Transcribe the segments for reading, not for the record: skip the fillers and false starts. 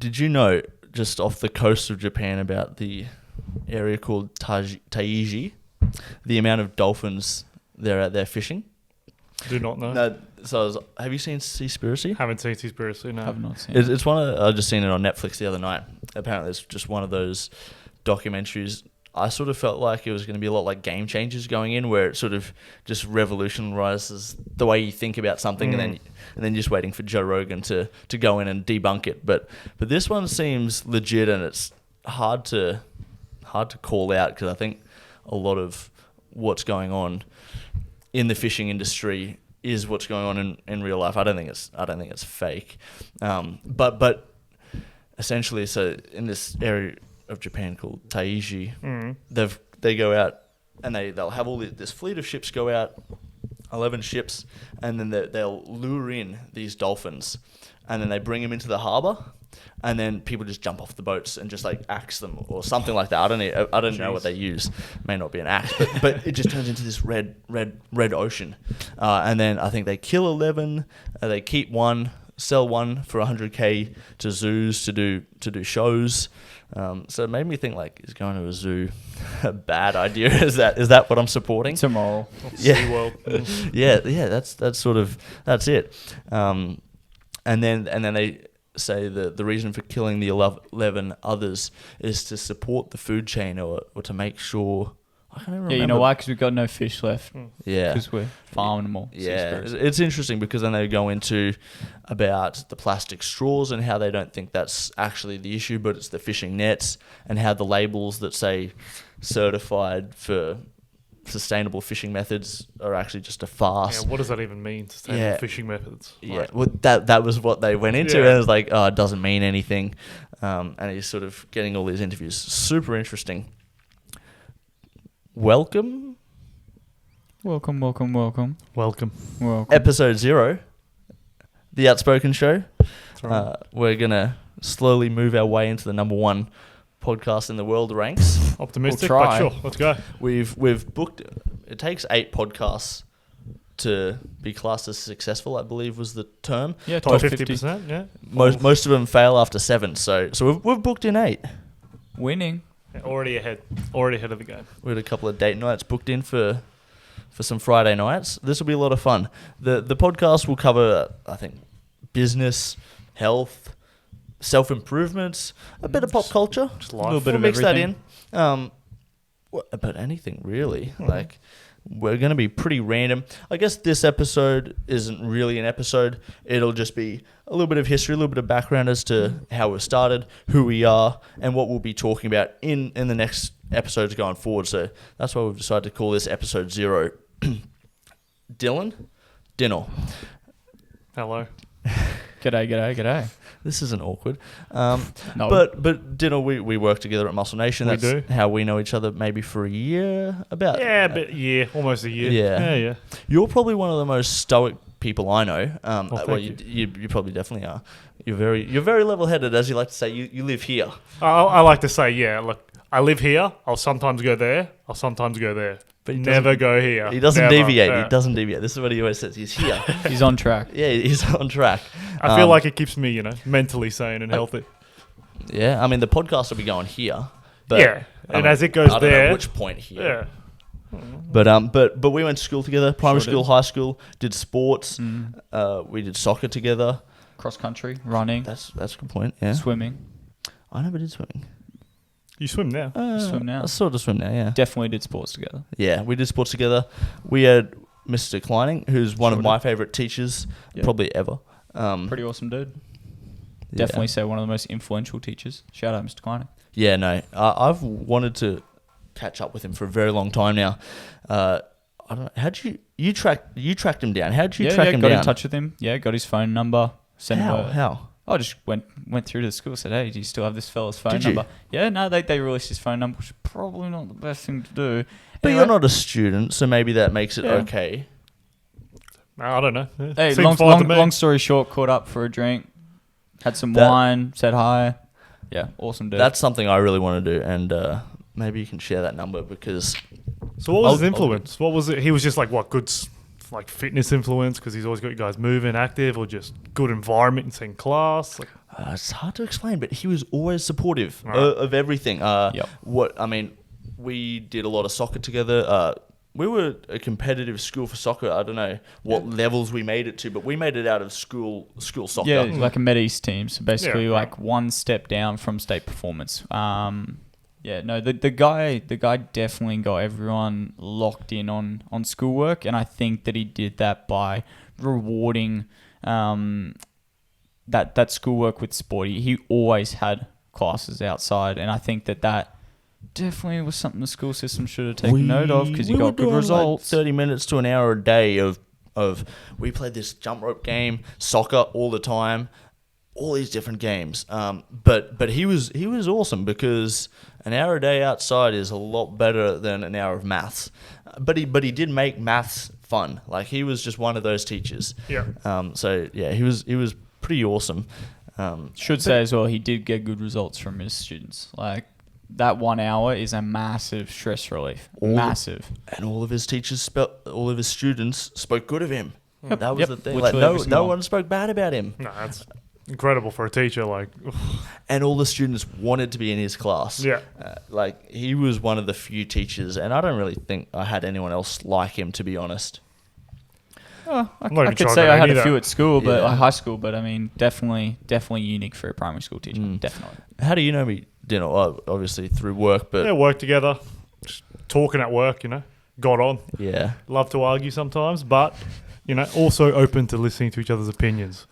Did you know, just off the coast of Japan, about the area called Taiji, the amount of dolphins they're out there fishing? Do not know. No. So have you seen Seaspiracy? Haven't seen Seaspiracy, no. Have not seen. It's one of I just seen it on Netflix the other night. Apparently, it's just one of those documentaries. I sort of felt like it was going to be a lot like Game Changers going in, where it sort of just revolutionizes the way you think about something, and then just waiting for Joe Rogan to go in and debunk it. But this one seems legit, and it's hard to call out, because I think a lot of what's going on in the fishing industry is what's going on in real life. I don't think it's fake, but essentially, so in this area of Japan called Taiji, they go out and they'll have all this fleet of ships go out, 11 ships, and then they'll lure in these dolphins, and then they bring them into the harbour, and then people just jump off the boats and just like axe them or something like that. I don't know what they use. May not be an axe, but it just turns into this red ocean, and then I think they kill 11, they keep one, sell one for 100K to zoos to do shows. So it made me think, like, is going to a zoo a bad idea? Is that what I'm supporting? It's immoral. SeaWorld. yeah. That's it. And then they say the reason for killing the 11 others is to support the food chain or to make sure. I can't even remember. Yeah, you know why? Because we've got no fish left. Yeah. Because we're farming them all. Yeah, it's interesting, because then they go into about the plastic straws and how they don't think that's actually the issue, but it's the fishing nets, and how the labels that say certified for sustainable fishing methods are actually just a farce. Yeah, what does that even mean, sustainable fishing methods? Yeah, well, that was what they went into, and it was like, oh, it doesn't mean anything. And he's sort of getting all these interviews. Super interesting. Welcome. Episode 0, The Outspoken Show. Right. We're going to slowly move our way into the number 1 podcast in the world ranks. Optimistic, We'll but try. sure, let's go. We've booked, it takes 8 podcasts to be classed as successful, I believe was the term. Yeah, Top top 50%, yeah. Most of them fail after 7, so we've booked in 8. Winning. Yeah, already ahead of the game. We had a couple of date nights booked in for some Friday nights. This will be a lot of fun. The podcast will cover, I think, business, health, self-improvement, a bit of pop culture. Just A life. little bit We'll of mix everything. that in. But anything really. Like, we're going to be pretty random. I guess this episode isn't really an episode. It'll just be a little bit of history, a little bit of background as to how we started, who we are, and what we'll be talking about in the next episodes going forward. So that's why we've decided to call this episode 0. Dylan? Dinner. Hello. G'day. This isn't awkward. No. But Dinner, we work together at Muscle Nation. We That's do. how we know each other, maybe for a year. About Almost a year. Yeah. You're probably one of the most stoic people I know. Thank you probably definitely are. You're very level-headed, as you like to say. You live here. I like to say, look, I live here. I'll sometimes go there. I'll sometimes go there. But he Never go here. He doesn't Never. deviate. Yeah. He doesn't deviate. This is what he always says. He's here. He's on track. Yeah, he's on track. I feel like it keeps me, mentally sane and healthy. Yeah, I mean, the podcast will be going here. But, Yeah, I and mean, as it goes I don't know there, which point here. yeah. But we went to school together, primary Sure school, did. high school, did sports. We did soccer together. Cross country, running, That's a good point. Yeah, swimming. I never did swimming. You swim now. Swim now. I sort of swim now. Yeah, Definitely did sports together. yeah. We did sports together. We had Mr. Kleining, who's one Sure of my favorite teachers, Yeah. probably ever. Pretty awesome dude. Yeah. Definitely say one of the most influential teachers. Shout out, Mr. Kleiner. Yeah, no. I've wanted to catch up with him for a very long time now. I don't know. How'd you tracked him down? How'd you track him got down? in touch with him. Yeah, got his phone number. Sent him a, How? I just went through to the school, said, hey, do you still have this fella's phone Did you? number? Yeah, no, they released his phone number, which is probably not the best thing to do. But Anyway, you're not a student, so maybe that makes it Yeah. okay. I don't know. Hey, Seems fine to me. long story short, caught up for a drink, had some That- wine, said hi. Yeah, awesome dude. That's something I really want to do, and maybe you can share that number because So what was his I'll- influence? What was it? He was just like what good, like fitness influence because he's always got you guys moving, active, or just good environment and seeing class. Like, It's hard to explain, but he was always supportive Right. of everything. Yep. We did a lot of soccer together. We were a competitive school for soccer. I don't know what levels we made it to, but we made it out of school soccer. Yeah, like a Med East team. So basically, Yeah, like one step down from state performance. The guy definitely got everyone locked in on schoolwork, and I think that he did that by rewarding that schoolwork with sport. He always had classes outside, and I think that definitely was something the school system should have taken note of, because he got good results. 30 minutes to an hour a day of we played this jump rope game, soccer all the time, all these different games. But he was awesome, because an hour a day outside is a lot better than an hour of maths. But he did make maths fun. Like, he was just one of those teachers. Yeah. He was pretty awesome. Should say as well, he did get good results from his students. Like, that 1 hour is a massive stress relief. Massive. And all of his students spoke good of him. Yep. That was the thing. Literally Like, every no single one spoke bad about him. No, that's incredible for a teacher. Like, And all the students wanted to be in his class. yeah. He was one of the few teachers, and I don't really think I had anyone else like him, to be honest. Oh, I'm not I even could sure say I I had a knew few that. at school, but Yeah. high school. But I mean, definitely unique for a primary school teacher. Definitely. How do you know me, Dino? Obviously through work, but Yeah, work together, just talking at work, got on. yeah. Love to argue sometimes, but, also open to listening to each other's opinions.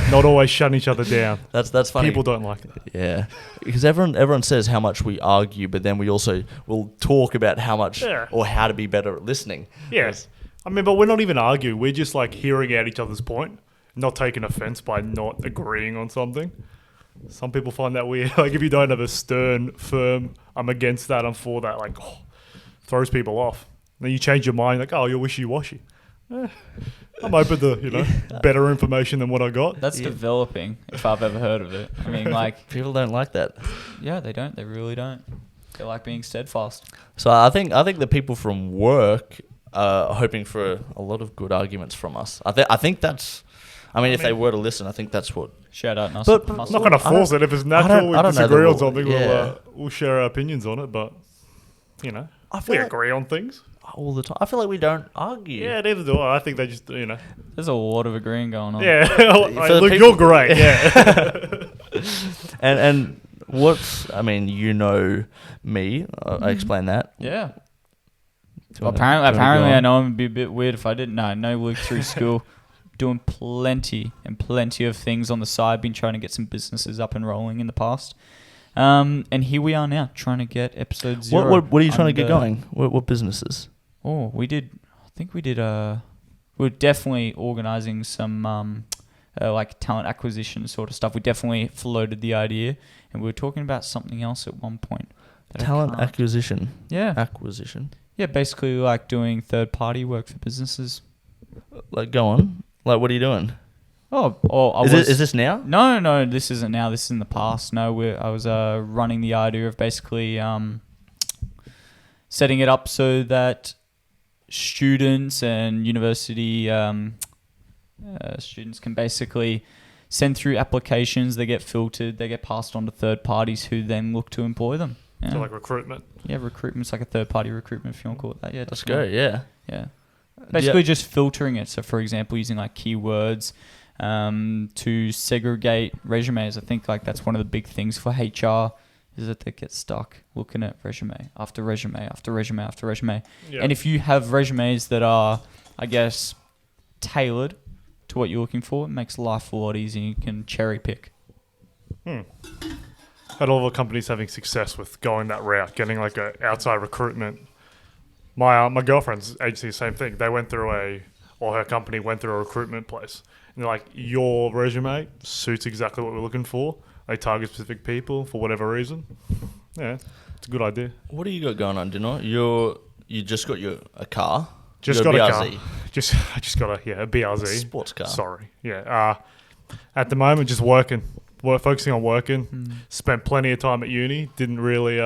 Not always shutting each other down. That's funny. People don't like it. Yeah, because everyone says how much we argue, but then we also will talk about how much or how to be better at listening. Yes. I mean, but we're not even arguing. We're just like hearing out each other's point, not taking offense by not agreeing on something. Some people find that weird. Like, if you don't have a stern, firm, I'm against that, I'm for that, like, throws people off. Then you change your mind, like, oh, you're wishy-washy. I'm open to, better information than what I got. That's developing, if I've ever heard of it. I mean, like, People don't like that. yeah, they don't. They really don't. They like being steadfast. So I think the people from work are hoping for a lot of good arguments from us. I think that's. I mean, if they were to listen, I think that's what. Shout out, Nussel. But- I'm not going to force it. If it's I natural, don't we know the disagree on rule. something, Yeah. we'll share our opinions on it, but, I feel we like agree on things. all the time. I feel like we don't argue. Yeah, neither do I. I think they just, There's a lot of agreeing going on. Yeah. For the Look, people- you're great. Yeah. And what's me. I explained that. Yeah. Do you wanna- Apparently, do you wanna go I on? know it'd be a bit weird if I didn't. No, I know Luke through school, doing plenty of things on the side. Been trying to get some businesses up and rolling in the past. And here we are now, trying to get episode 0. What are you trying to get under- going? What businesses? Oh, we did. I think we did. We're definitely organising some like talent acquisition sort of stuff. We definitely floated the idea, and we were talking about something else at one point. that I Talent can't- acquisition. Yeah. Acquisition. Yeah, basically like doing third party work for businesses. Like, go on. Like, what are you doing? Is this now? No, this isn't now. This is in the past. No, I was running the idea of basically setting it up so that students and university students can basically send through applications. They get filtered. They get passed on to third parties who then look to employ them. Yeah, So, like, recruitment. recruitment's like a third party recruitment, if you want to call it that. Yeah, Let's definitely. go. Yeah. Yeah. Basically just filtering it. So, for example, using like keywords to segregate resumes. I think like that's one of the big things for HR is that they get stuck looking at resume after resume after resume after resume. Yeah. And if you have resumes that are, I guess, tailored to what you're looking for, it makes life a lot easier. You can cherry pick. Had all the companies having success with going that route, getting like a outside recruitment. My girlfriend's agency, same thing. They went through her company went through a recruitment place. And they're like, your resume suits exactly what we're looking for. They target specific people for whatever reason. Yeah, it's a good idea. What do you got going on, Dino? You just got a car. Just You got a BRZ. car. I just got a BRZ. Sports car. Sorry. Yeah. At the moment, just working. Focusing on working. Spent plenty of time at uni. Didn't really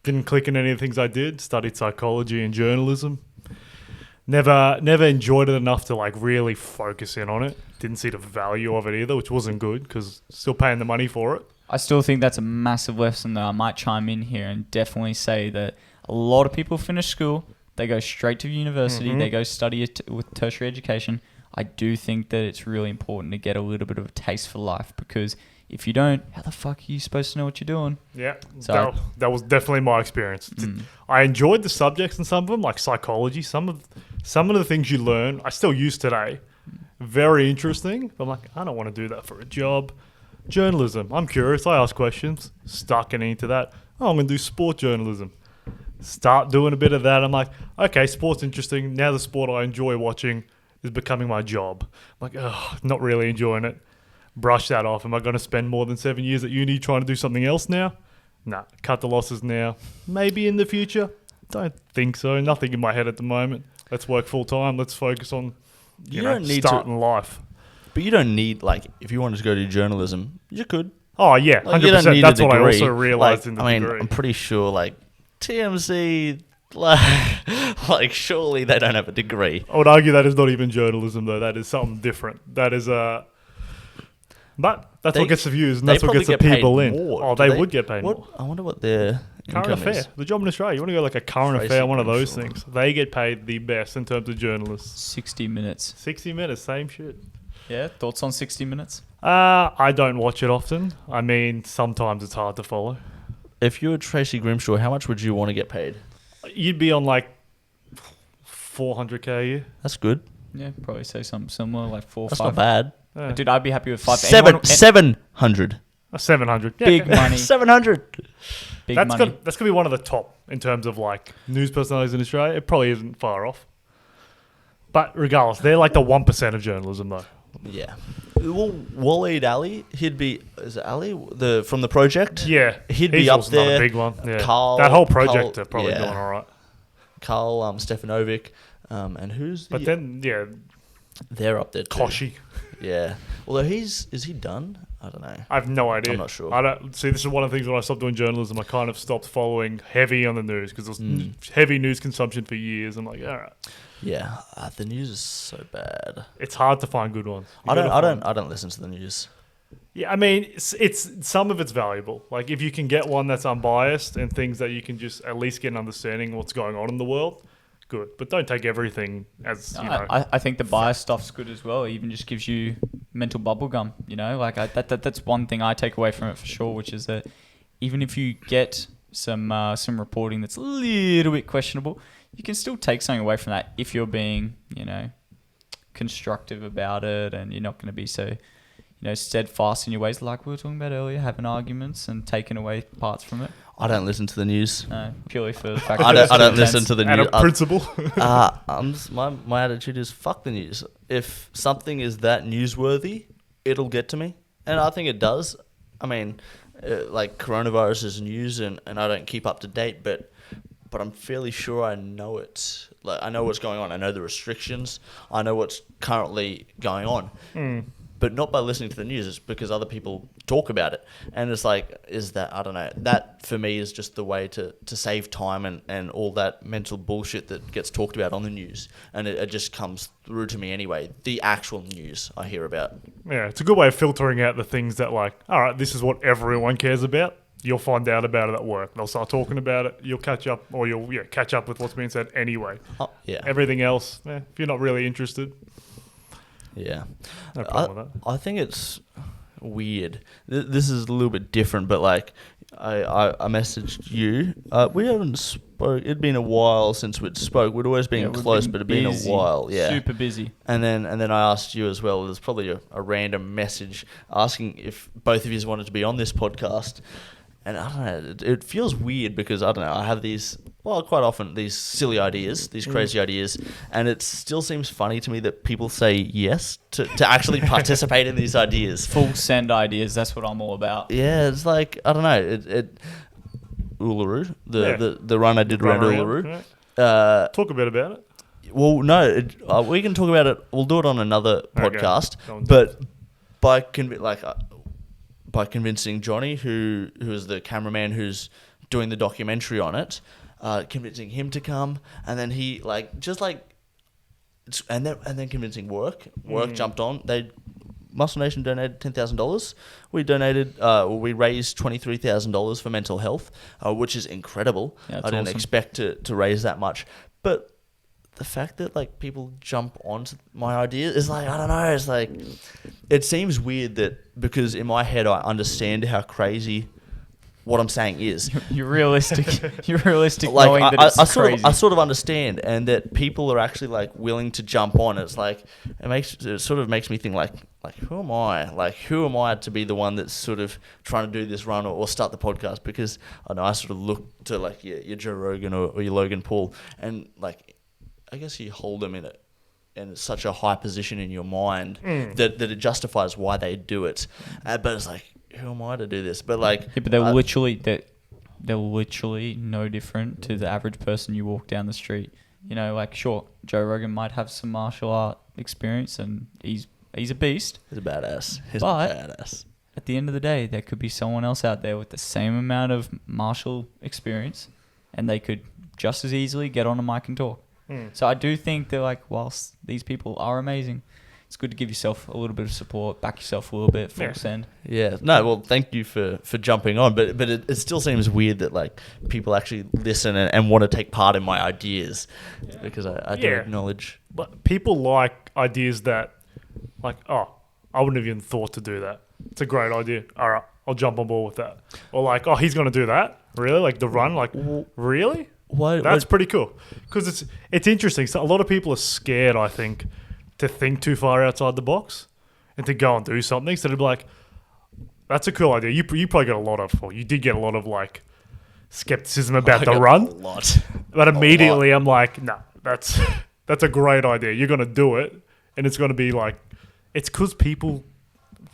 didn't click in any of the things I did. Studied psychology and journalism. Never enjoyed it enough to like really focus in on it. didn't see the value of it either, which wasn't good because still paying the money for it. I still think that's a massive lesson that I might chime in here and definitely say that a lot of people finish school, they go straight to university, they go study with tertiary education. I do think that it's really important to get a little bit of a taste for life, because if you don't, how the fuck are you supposed to know what you're doing? Yeah, So that was definitely my experience. I enjoyed the subjects and some of them, like psychology. Some of the things you learn, I still use today. Very interesting. But I'm like, I don't want to do that for a job. Journalism, I'm curious. I ask questions. Start getting into that. Oh, I'm going to do sport journalism. Start doing a bit of that. I'm like, okay, sport's interesting. Now the sport I enjoy watching is becoming my job. I'm like, oh, not really enjoying it. Brush that off. Am I going to spend more than 7 years at uni trying to do something else now? Nah, cut the losses now. Maybe in the future. Don't think so. Nothing in my head at the moment. Let's work full time. Let's focus on starting life. But you don't need, like, if you wanted to go to journalism, you could. Oh, yeah, 100%. Like, you don't need That's a what I degree. also realised Like, in the I mean, degree. I'm pretty sure, like, TMZ, like, surely they don't have a degree. I would argue that is not even journalism, though. That is something different. That is But that's what gets the views, and They that's what probably gets the get paid people in. more. Oh, Do they would get paid what, more. I wonder what their Current income affair. is. The job in Australia. You want to go like a current Tracy affair, one of those Grimshaw. things. They get paid the best in terms of journalists. 60 minutes. 60 minutes, same shit. Yeah, thoughts on 60 minutes? I don't watch it often. I mean, sometimes it's hard to follow. If you were Tracy Grimshaw, how much would you want to get paid? You'd be on like 400k a year. That's good. Yeah, probably say something similar, like 4 or That's 5. not bad. Yeah. Dude, I'd be happy with 5. 700. 700. Yeah, Big okay. money. 700. Big That's money. gonna be one of the top in terms of like news personalities in Australia. It probably isn't far off. But regardless, they're like the 1% of journalism though. Yeah. Well, Waleed Ali, he'd be... Is it Ali? From the project? Yeah, He'd be he's up also another there. big one. Yeah. Carl- that whole project Carl- they're probably yeah. doing all right. Carl Stefanovic. And who's... But then, yeah, they're up there too. Koshy. Yeah. Although is he done? I don't know. I have no idea. I'm not sure. I don't see. This is one of the things when I stopped doing journalism. I kind of stopped following heavy on the news because there was heavy news consumption for years. I'm like, all right, Yeah. The news is so bad. it's hard to find good ones. You I gotta don't listen to the news. Yeah, I mean, it's some of it's valuable. Like if you can get one that's unbiased and things that you can just at least get an understanding of what's going on in the world, good. But don't take everything as you know. I think the bias stuff's good as well. It even just gives you mental bubble gum, you know? Like that's one thing I take away from it for sure, which is that even if you get some reporting that's a little bit questionable, you can still take something away from that if you're being, you know, constructive about it, and you're not going to be so, you know, steadfast in your ways like we were talking about earlier, having arguments and taking away parts from it. I don't listen to the news. Purely for the fact I that don't listen to the Out news. of principle. My attitude is fuck the news. If something is that newsworthy, it'll get to me, and I think it does. I mean, like coronavirus is news, and I don't keep up to date, but I'm fairly sure I know it. Like I know what's going on. I know the restrictions. I know what's currently going on. But not by listening to the news. It's because other people talk about it. And it's like, I don't know. That, for me, is just the way to save time and all that mental bullshit that gets talked about on the news. And it just comes through to me anyway. The actual news I hear about. Yeah, it's a good way of filtering out the things that like, all right, this is what everyone cares about. You'll find out about it at work. They'll start talking about it. You'll catch up, or you'll catch up with what's being said anyway. Oh, yeah. Everything else, if you're not really interested, Yeah. no problem with that. I think it's weird. This is a little bit different, but like I messaged you. We haven't spoke. It'd been a while since we'd spoke. We'd always been we've close, been but it'd been a busy, while. Yeah. super busy. And then I asked you as well. There's probably a random message asking if both of you wanted to be on this podcast. And I don't know, it feels weird because, I don't know, I have quite often these silly ideas, these crazy ideas, and it still seems funny to me that people say yes to actually participate in these ideas. Full send ideas, that's what I'm all about. Yeah, it's like, I don't know, Uluru, the run I did around Uluru. Right. Talk a bit about it. Well, no, we can talk about it, we'll do it on another Okay. podcast, Go on. but by convincing Johnny, who is the cameraman who's doing the documentary on it, convincing him to come, and then he and then convincing Work jumped on. They Muscle Nation donated $10,000. We raised $23,000 for mental health, which is incredible. Yeah, I didn't awesome. expect to raise that much, but the fact that like people jump onto my idea is like, I don't know. It's like, it seems weird that because in my head I understand how crazy what I'm saying is. You're realistic. You're realistic, Like knowing that it's crazy. I sort of understand, and that people are actually like willing to jump on. It's like it sort of makes me think like who am I? Like who am I to be the one that's sort of trying to do this run or start the podcast? Because I know I sort of look to like your Joe Rogan or your Logan Paul, and like I guess you hold them in such a high position in your mind that it justifies why they do it. But it's like, who am I to do this? But like, yeah, but they're literally no different to the average person you walk down the street. You know, like sure, Joe Rogan might have some martial art experience and he's a beast. He's a badass. Badass. At the end of the day, there could be someone else out there with the same amount of martial experience, and they could just as easily get on a mic and talk. So I do think that like, whilst these people are amazing, it's good to give yourself a little bit of support, back yourself a little bit, full send. Yeah. No, well, thank you for jumping on, but it still seems weird that like people actually listen and want to take part in my ideas, because I do acknowledge. But people like ideas that, like, oh, I wouldn't have even thought to do that. It's a great idea. All right, I'll jump on board with that. Or like, oh, he's going to do that? Really? Like the run? Like, really? That's pretty cool. Because it's interesting. So a lot of people are scared, I think, to think too far outside the box and to go and do something. So they'd be like, that's a cool idea. You probably got a lot of, or you did get a lot of like skepticism about the run. A lot. But immediately I'm like, no, that's a great idea. You're going to do it. And it's going to be like, it's because people,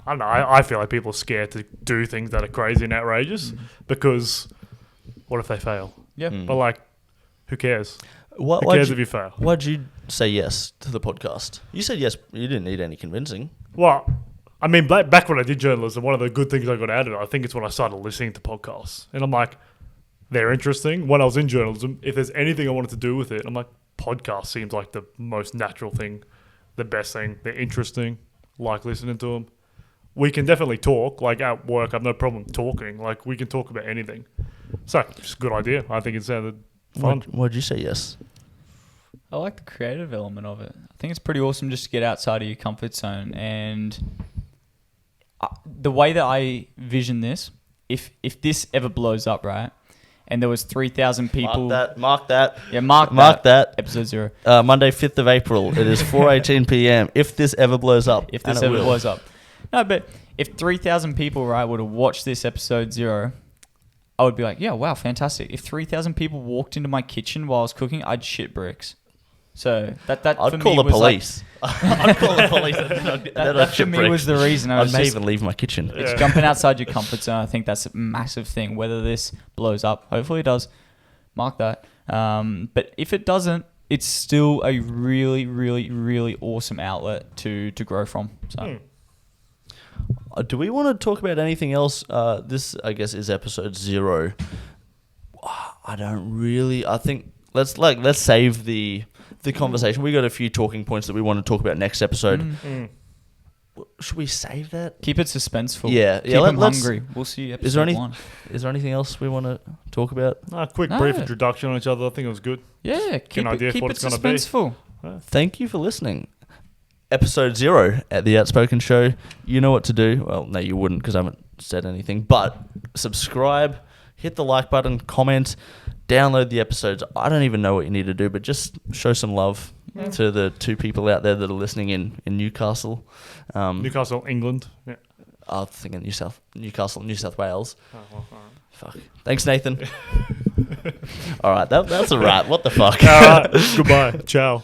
I don't know, I feel like people are scared to do things that are crazy and outrageous because what if they fail? Yeah. But like, who cares? Who cares if you fail? Why'd you say yes to the podcast? You said yes. You didn't need any convincing. Well, I mean, back when I did journalism, one of the good things I got out of it, I think it's when I started listening to podcasts. And I'm like, they're interesting. When I was in journalism, if there's anything I wanted to do with it, I'm like, podcast seems like the most natural thing, the best thing. They're interesting. Like listening to them. We can definitely talk. Like at work, I have no problem talking. Like we can talk about anything. So, just a good idea. I think it sounded fun. Why'd you say yes? I like the creative element of it. I think it's pretty awesome just to get outside of your comfort zone. And the way that I vision this, if this ever blows up, right, and there was 3,000 people... Mark that. Yeah, mark that. Episode 0. Monday, 5th of April. It is 4:18 p.m. If this ever blows up. If this ever blows up. No, but if 3,000 people, right, would have watched this episode 0... I would be like, yeah, wow, fantastic. If 3,000 people walked into my kitchen while I was cooking, I'd shit bricks. So that I'd for call me the police. I'd call the police. That for me was the reason. I may even leave my kitchen. It's jumping outside your comfort zone. I think that's a massive thing. Whether this blows up, hopefully it does. Mark that. But if it doesn't, it's still a really, really, really awesome outlet to grow from. So. Do we want to talk about anything else? This, I guess, is episode 0. I don't really. I think let's save the conversation. We got a few talking points that we want to talk about next episode. Should we save that? Keep it suspenseful. Yeah. Keep them hungry. We'll see episode 1. Is there anything else we want to talk about? A quick brief introduction on each other. I think it was good. Yeah. Keep it suspenseful. Thank you for listening. Episode 0 at The Outspoken Show. You know what to do. Well, no, you wouldn't because I haven't said anything. But subscribe, hit the like button, comment, download the episodes. I don't even know what you need to do, but just show some love to the 2 people out there that are listening in Newcastle. Newcastle, England. Yeah. I was thinking Newcastle, New South Wales. Oh, well, all right. Fuck. Thanks, Nathan. All right, that's a wrap. What the fuck? All right. Goodbye. Ciao.